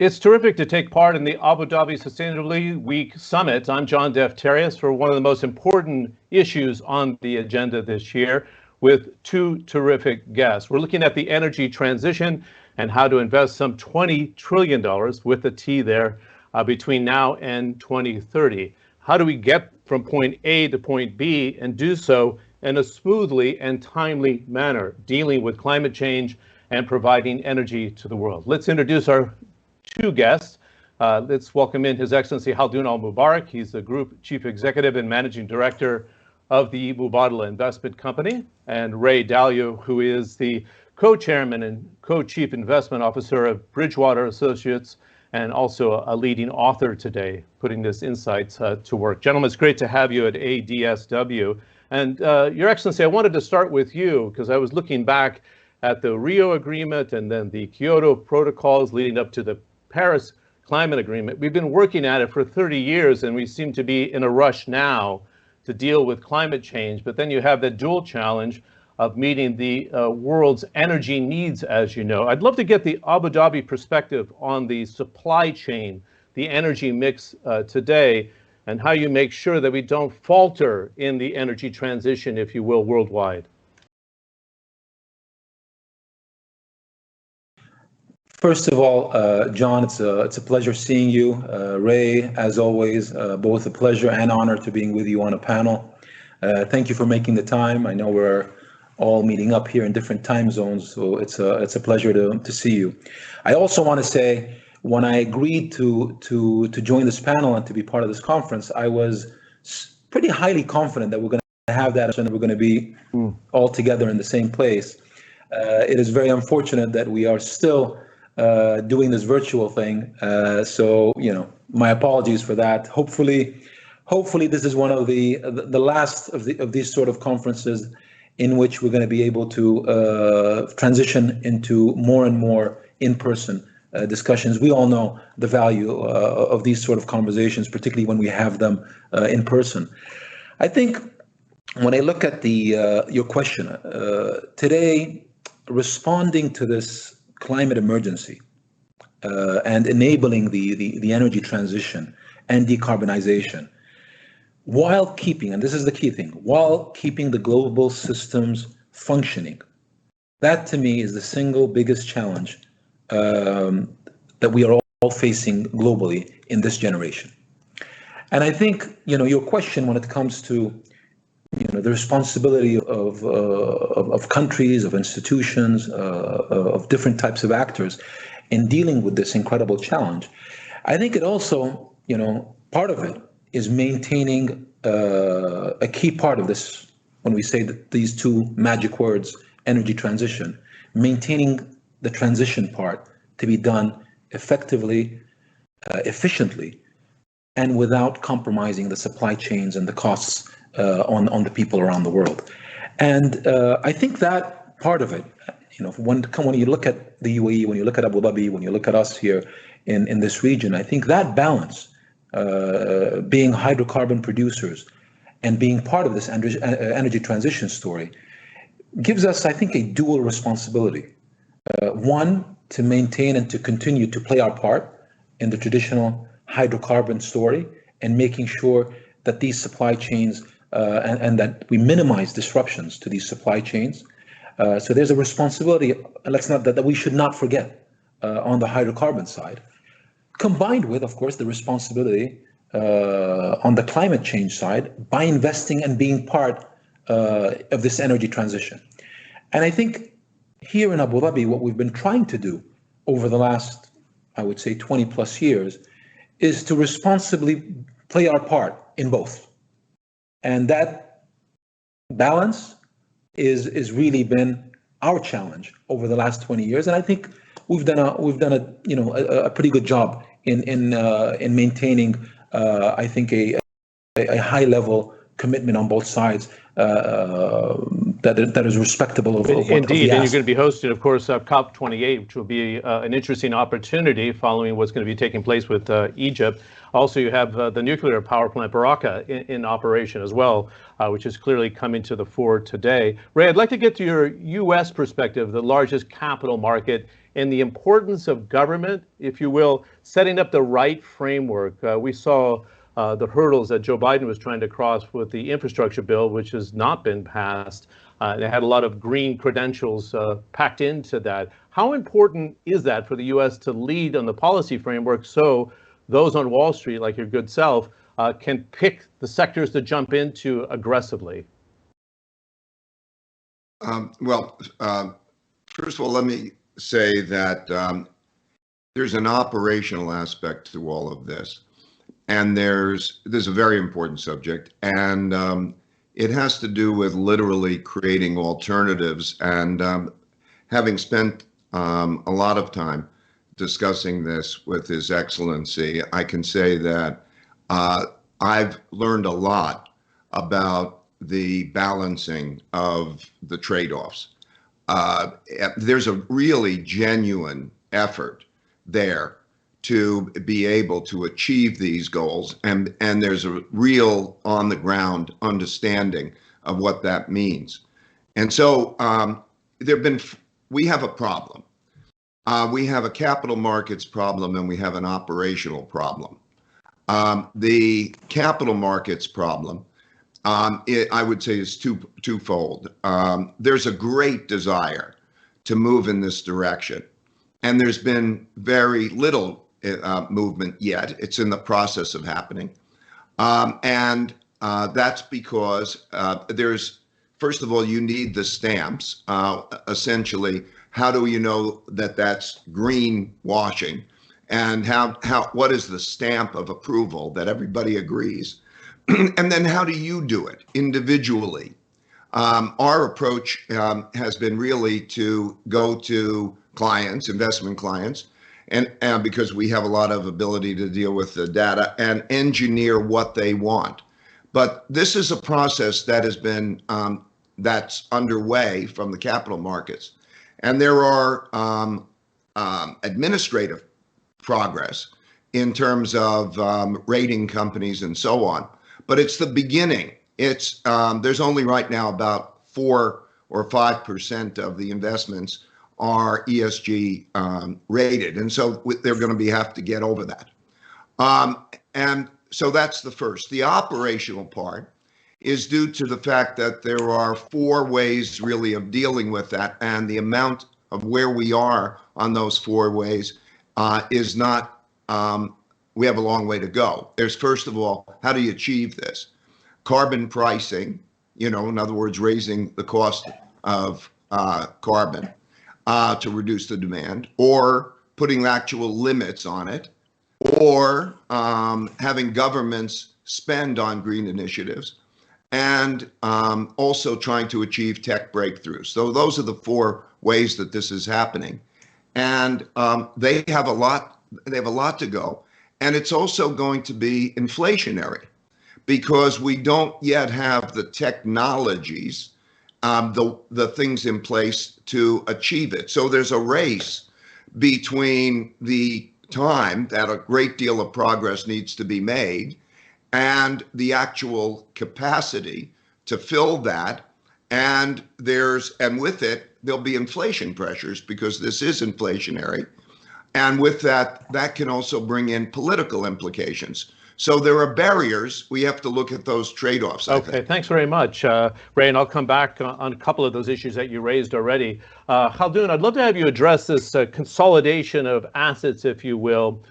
It's terrific to take part in the Abu Dhabi Sustainability Week Summit. I'm John Defterios for one of the most important issues on the agenda this year with two terrific guests. We're looking at the energy transition and how to invest some $20 trillion with a T there between now and 2030. How do we get from point A to point B and do so in a smoothly and timely manner, dealing with climate change and providing energy to the world? Let's introduce our two guests. Let's welcome in His Excellency Khaldoon Mubarak. He's the Group Chief Executive and Managing Director of the Mubarak Investment Company, and Ray Dalio, who is the Co-Chairman and Co-Chief Investment Officer of Bridgewater Associates, and also a leading author today, putting this insight to work. Gentlemen, it's great to have you at ADSW. And Your Excellency, I wanted to start with you because I was looking back at the Rio Agreement and then the Kyoto Protocols leading up to the Paris Climate Agreement. We've been working at it for 30 years and we seem to be in a rush now to deal with climate change. But then you have the dual challenge of meeting the world's energy needs, as you know. I'd love to get the Abu Dhabi perspective on the supply chain, the energy mix today, and how you make sure that we don't falter in the energy transition, if you will, worldwide. First of all, John, it's a pleasure seeing you. Ray, as always, both a pleasure and honor to being with you on a panel. Thank you for making the time. I know we're all meeting up here in different time zones, so it's a pleasure to see you. I also want to say, when I agreed to join this panel and to be part of this conference, I was pretty highly confident that we're going to have that and we're going to be all together in the same place. It is very unfortunate that we are still doing this virtual thing. So, my apologies for that. Hopefully this is one of the last of these sort of conferences in which we're going to be able to transition into more and more in-person discussions. We all know the value of these sort of conversations, particularly when we have them in person. I think when I look at your question today, responding to this climate emergency and enabling the energy transition and decarbonization, while keeping, and this is the key thing, while keeping the global systems functioning. That to me is the single biggest challenge that we are all facing globally in this generation. And I think, your question when it comes to the responsibility of countries, of institutions, of different types of actors in dealing with this incredible challenge. I think it also, part of it is maintaining a key part of this, when we say that these two magic words, energy transition, maintaining the transition part to be done effectively, efficiently, and without compromising the supply chains and the costs on the people around the world. And I think that part of it, when you look at the UAE, when you look at Abu Dhabi, when you look at us here in this region, I think that balance, being hydrocarbon producers and being part of this energy transition story, gives us, I think, a dual responsibility. One, to maintain and to continue to play our part in the traditional hydrocarbon story and making sure that these supply chains and that we minimize disruptions to these supply chains. So there's a responsibility, that we should not forget on the hydrocarbon side, combined with, of course, the responsibility on the climate change side by investing and being part of this energy transition. And I think here in Abu Dhabi, what we've been trying to do over the last, I would say, 20 plus years is to responsibly play our part in both. And that balance is really been our challenge over the last 20 years. And I think we've done a pretty good job in maintaining, I think, a high level commitment on both sides that is respectable of Indeed, of the and you're ask. going to be hosting, of course, COP28, which will be an interesting opportunity following what's going to be taking place with Egypt. Also, you have the nuclear power plant Baraka in operation as well, which is clearly coming to the fore today. Ray, I'd like to get to your U.S. perspective, the largest capital market, and the importance of government, if you will, setting up the right framework. We saw the hurdles that Joe Biden was trying to cross with the infrastructure bill, which has not been passed. They had a lot of green credentials packed into that. How important is that for the U.S. to lead on the policy framework so those on Wall Street, like your good self, can pick the sectors to jump into aggressively? First of all, let me say that there's an operational aspect to all of this. And there's a very important subject, and it has to do with literally creating alternatives. And having spent a lot of time discussing this with His Excellency, I can say that I've learned a lot about the balancing of the trade-offs. There's a really genuine effort there to be able to achieve these goals, and there's a real on-the-ground understanding of what that means. And so we have a problem. We have a capital markets problem, and we have an operational problem. The capital markets problem, I would say, is twofold. There's a great desire to move in this direction, and there's been very little movement yet. It's in the process of happening. And that's because first of all, you need the stamps. Essentially, how do you know that that's greenwashing? And what is the stamp of approval that everybody agrees? And then how do you do it individually? Our approach has been really to go to clients, investment clients, and because we have a lot of ability to deal with the data and engineer what they want. But this is a process that has been that's underway from the capital markets, and there are administrative progress in terms of rating companies and so on. But it's the beginning. It's there's only right now about 4 or 5% of the investments are ESG rated, and so they're going to have to get over that. And so that's the first. The operational part is due to the fact that there are 4 ways really of dealing with that, and the amount of where we are on those 4 ways is not. We have a long way to go. There's, first of all, how do you achieve this? Carbon pricing, in other words, raising the cost of carbon to reduce the demand, or putting actual limits on it, or having governments spend on green initiatives, and also trying to achieve tech breakthroughs. So those are the 4 ways that this is happening, and they have a lot to go. And it's also going to be inflationary because we don't yet have the technologies, the things in place to achieve it. So there's a race between the time that a great deal of progress needs to be made and the actual capacity to fill that. And with it, there'll be inflation pressures because this is inflationary. And with that can also bring in political implications. So there are barriers. We have to look at those trade-offs, I think. Thanks very much, Ray, and I'll come back on a couple of those issues that you raised already. Khaldoon, I'd love to have you address this consolidation of assets, if you will,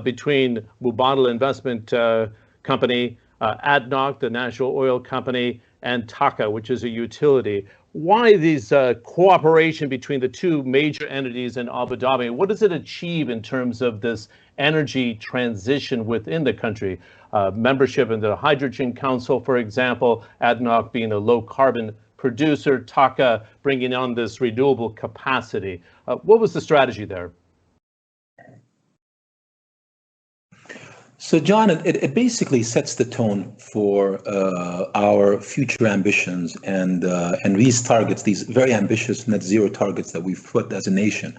between Mubadala Investment Company, ADNOC, the national oil company, and TAQA, which is a utility. Why these cooperation between the 2 major entities in Abu Dhabi? What does it achieve in terms of this energy transition within the country? Membership in the Hydrogen Council, for example, ADNOC being a low carbon producer, TAQA bringing on this renewable capacity. What was the strategy there? So, John, it basically sets the tone for our future ambitions and these targets, these very ambitious net zero targets that we've put as a nation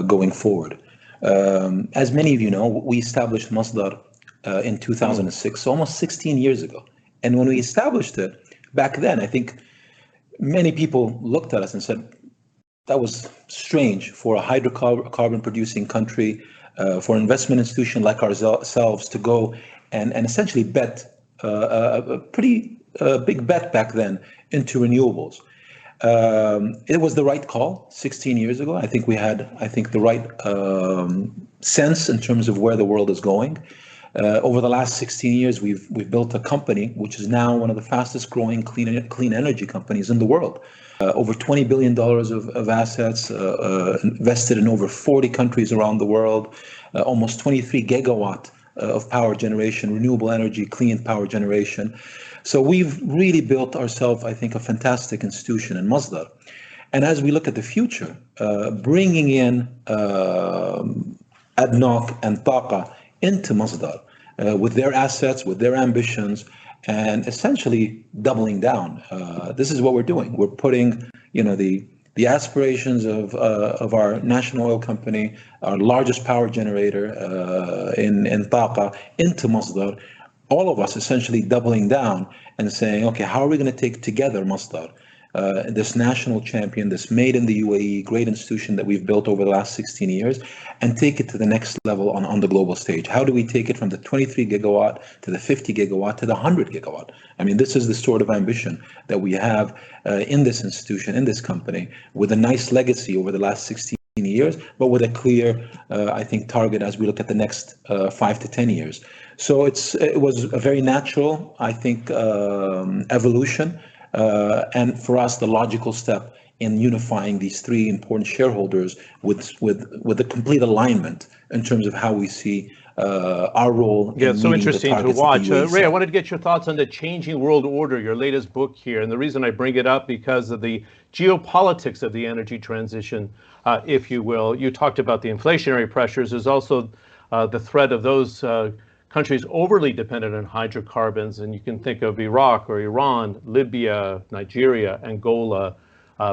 going forward. As many of you know, we established Masdar in 2006, so almost 16 years ago. And when we established it, back then, I think many people looked at us and said, that was strange for a hydrocarbon producing country, for an investment institution like ourselves to go and essentially bet a pretty big bet back then into renewables. It was the right call 16 years ago. I think we had, the right sense in terms of where the world is going. Over the last 16 years, we've built a company which is now one of the fastest growing clean energy companies in the world. Over $20 billion of assets invested in over 40 countries around the world, almost 23 gigawatt of power generation, renewable energy, clean power generation. So we've really built ourselves, I think, a fantastic institution in Masdar. And as we look at the future, bringing in ADNOC and Taqa into Masdar with their assets, with their ambitions, and essentially doubling down. This is what we're doing. We're putting, the aspirations of our national oil company, our largest power generator in Taqa, into Masdar. All of us essentially doubling down and saying, okay, how are we going to take together Masdar, this national champion, this made in the UAE, great institution that we've built over the last 16 years, and take it to the next level on the global stage? How do we take it from the 23 gigawatt to the 50 gigawatt to the 100 gigawatt? I mean, this is the sort of ambition that we have in this institution, in this company, with a nice legacy over the last 16 years, but with a clear, target as we look at the next 5 to 10 years. So it was a very natural, evolution. And for us, the logical step in unifying these three important shareholders with a complete alignment in terms of how we see our role. Yeah, it's so interesting to watch. Ray, I wanted to get your thoughts on the changing world order, your latest book here. And the reason I bring it up because of the geopolitics of the energy transition, if you will. You talked about the inflationary pressures. There's also the threat of those countries overly dependent on hydrocarbons, and you can think of Iraq or Iran, Libya, Nigeria, Angola,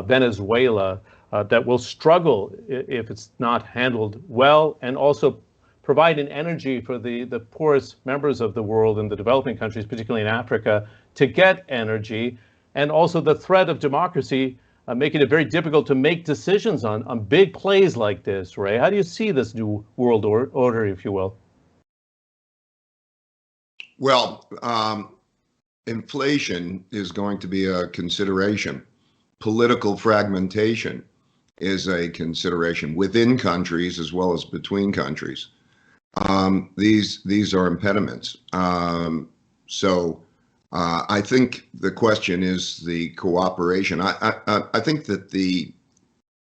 Venezuela, that will struggle if it's not handled well, and also providing energy for the poorest members of the world in the developing countries, particularly in Africa, to get energy, and also the threat of democracy making it very difficult to make decisions on big plays like this. Ray, how do you see this new world order, if you will? Well, inflation is going to be a consideration. Political fragmentation is a consideration within countries as well as between countries. These are impediments. So I think the question is the cooperation. I think that the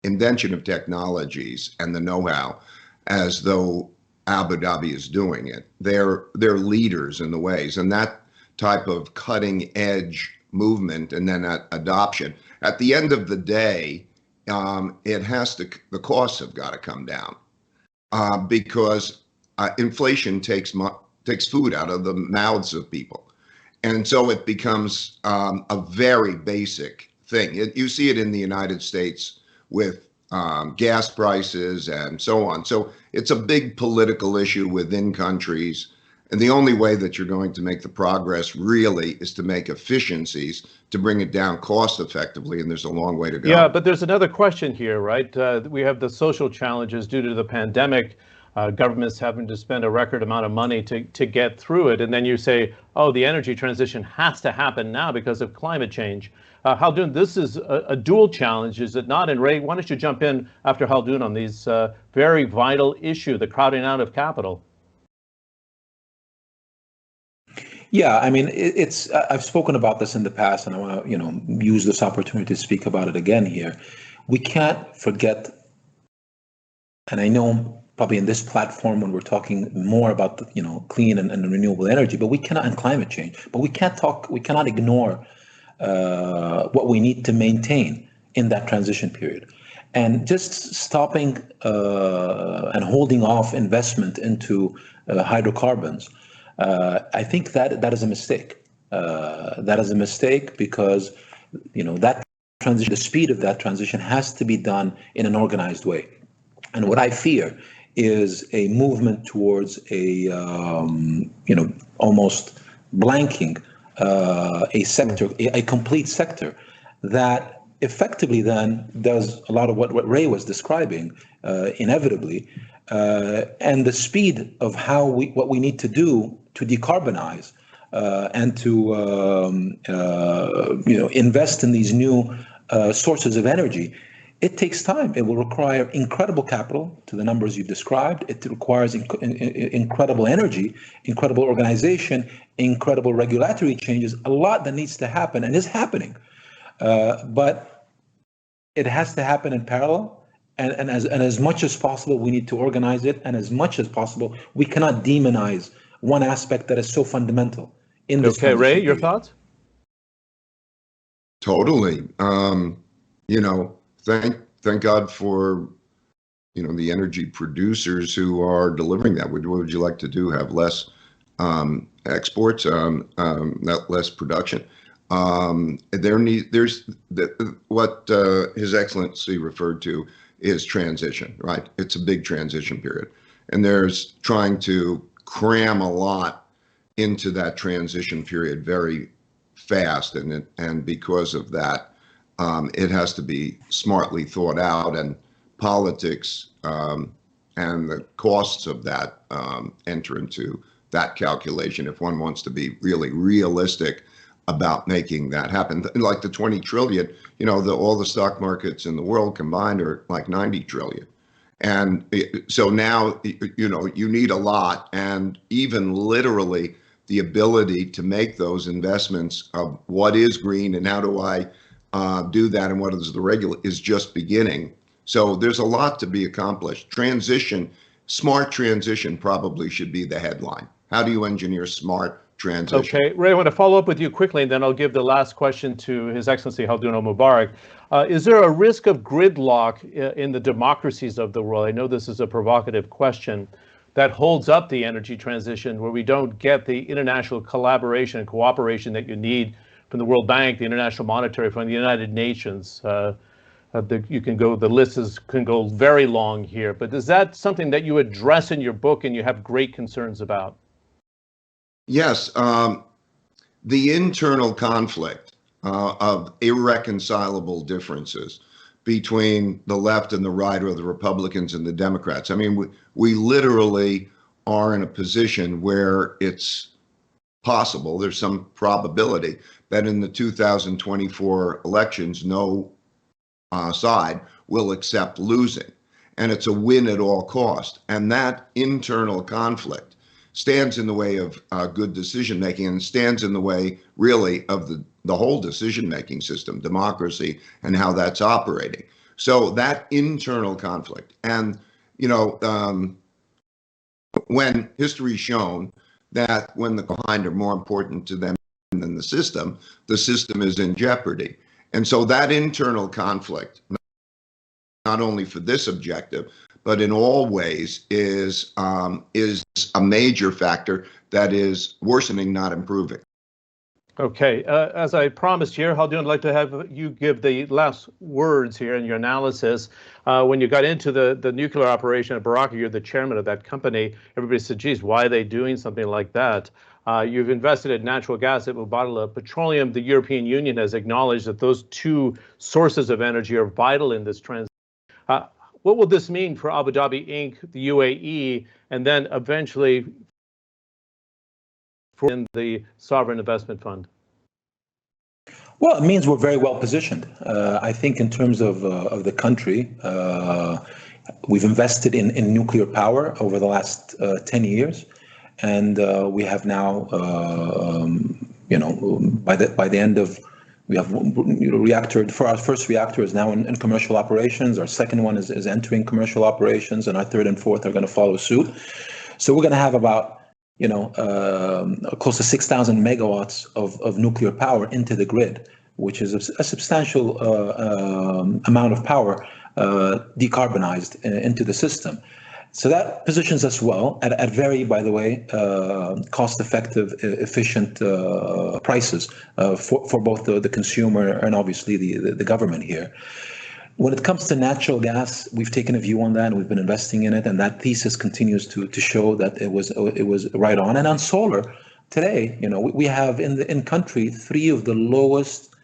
invention of technologies and the know-how, as though Abu Dhabi is doing it, they're leaders in the ways, and that type of cutting edge movement and then adoption. At the end of the day, the costs have got to come down because inflation takes food out of the mouths of people. And so it becomes a very basic thing. You see it in the United States with gas prices and so on. So it's a big political issue within countries. And the only way that you're going to make the progress really is to make efficiencies to bring it down cost effectively. And there's a long way to go. Yeah, but there's another question here, right? We have the social challenges due to the pandemic. Governments having to spend a record amount of money to get through it. And then you say, oh, the energy transition has to happen now because of climate change. Khaldoon, this is a dual challenge, is it not? And Ray, why don't you jump in after Khaldoon on these very vital issue, the crowding out of capital? Yeah, I mean, I've spoken about this in the past, and I want to, use this opportunity to speak about it again here. We can't forget, and I know probably in this platform when we're talking more about clean and renewable energy, but we cannot, and climate change, but we cannot ignore what we need to maintain in that transition period. And just stopping and holding off investment into hydrocarbons, I think that is a mistake. That is a mistake because, that transition, the speed of that transition has to be done in an organized way. And what I fear is a movement towards a, almost blanking a sector, a complete sector that effectively then does a lot of what Ray was describing, inevitably, and the speed of what we need to do to decarbonize and to invest in these new sources of energy. It takes time. It will require incredible capital to the numbers you described. It requires incredible energy, incredible organization, incredible regulatory changes, a lot that needs to happen and is happening. But it has to happen in parallel. And as much as possible, we need to organize it. And as much as possible, we cannot demonize one aspect that is so fundamental in this. Okay, Ray, your thoughts? Totally. Thank God for, the energy producers who are delivering that. What would you like to do? Have less exports, not less production? What His Excellency referred to is transition, right? It's a big transition period, and there's trying to cram a lot into that transition period very fast, and because of that, it has to be smartly thought out, and politics and the costs of that enter into that calculation if one wants to be really realistic about making that happen. Like the 20 trillion, all the stock markets in the world combined are like 90 trillion. And so now, you need a lot, and even literally the ability to make those investments of what is green and how do I do that and what is the regular is just beginning. So there's a lot to be accomplished. Smart transition probably should be the headline. How do you engineer smart transition? Okay, Ray, I want to follow up with you quickly, and then I'll give the last question to His Excellency Khaldoon Mubarak. Is there a risk of gridlock in the democracies of the world? I know this is a provocative question that holds up the energy transition, where we don't get the international collaboration and cooperation that you need from the World Bank, the International Monetary Fund, the United Nations. The list can go very long here, but is that something that you address in your book and you have great concerns about? Yes, the internal conflict of irreconcilable differences between the left and the right, or the Republicans and the Democrats. I mean, we literally are in a position where it's possible, there's some probability that in the 2024 elections, no side will accept losing. And it's a win at all cost. And that internal conflict stands in the way of good decision making, and stands in the way really of the whole decision making system, democracy, and how that's operating. So that internal conflict, and when history's shown that when the behind are more important to them than the system is in jeopardy. And so that internal conflict, not only for this objective, but in all ways is a major factor that is worsening, not improving. Okay, as I promised here, Khaldoon, I'd like to have you give the last words here in your analysis. When you got into the nuclear operation at Mubarak, you're the chairman of that company. Everybody said, geez, why are they doing something like that? You've invested in natural gas at Mubarak, petroleum. The European Union has acknowledged that those two sources of energy are vital in this transition. What will this mean for Abu Dhabi Inc., the UAE, and then eventually in the Sovereign Investment Fund? Well, it means we're very well positioned. I think in terms of the country, we've invested in nuclear power over the last 10 years. And we have now, by the end of, we have our first reactor is now in commercial operations. Our second one is entering commercial operations, and our third and fourth are going to follow suit. So we're going to have about close to 6,000 megawatts of nuclear power into the grid, which is a substantial amount of power decarbonized into the system. So that positions us well at very, by the way, cost-effective, efficient prices for both the consumer and obviously the government here. When it comes to natural gas, we've taken a view on that, and we've been investing in it, and that thesis continues to show that it was right on. And on solar, today, we have in country three of the largest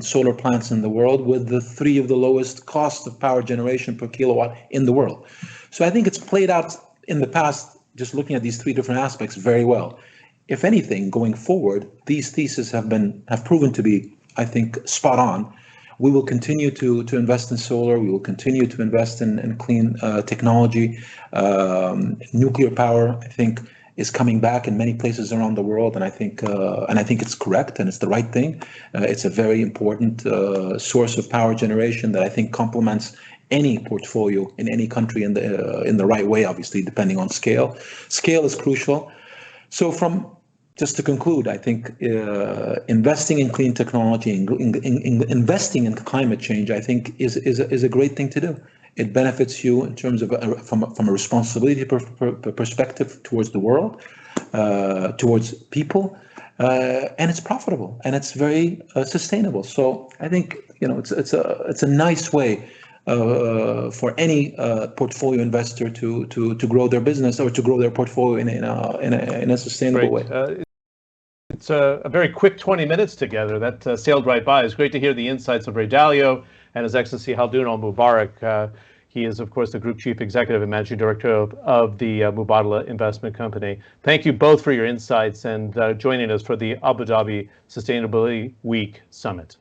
solar plants in the world, with the three of the lowest cost of power generation per kilowatt in the world. So I think it's played out in the past, just looking at these three different aspects, very well. If anything, going forward, these theses have proven to be, I think, spot on. We will continue to invest in solar. We will continue to invest in clean technology. Nuclear power, I think, is coming back in many places around the world, and I think it's correct and it's the right thing. It's a very important source of power generation that I think complements any portfolio in any country in the right way, obviously, depending on scale. Scale is crucial. So just to conclude, I think investing in clean technology, investing in climate change, I think is a great thing to do. It benefits you in terms of from a responsibility perspective towards the world, towards people, and it's profitable and it's very sustainable. So I think it's a nice way for any portfolio investor to grow their business or to grow their portfolio in a sustainable way. It's a very quick 20 minutes together that sailed right by. It's great to hear the insights of Ray Dalio and His Excellency Khaldoon Mubarak. He is, of course, the Group Chief Executive and Managing Director of the Mubadala Investment Company. Thank you both for your insights and joining us for the Abu Dhabi Sustainability Week Summit.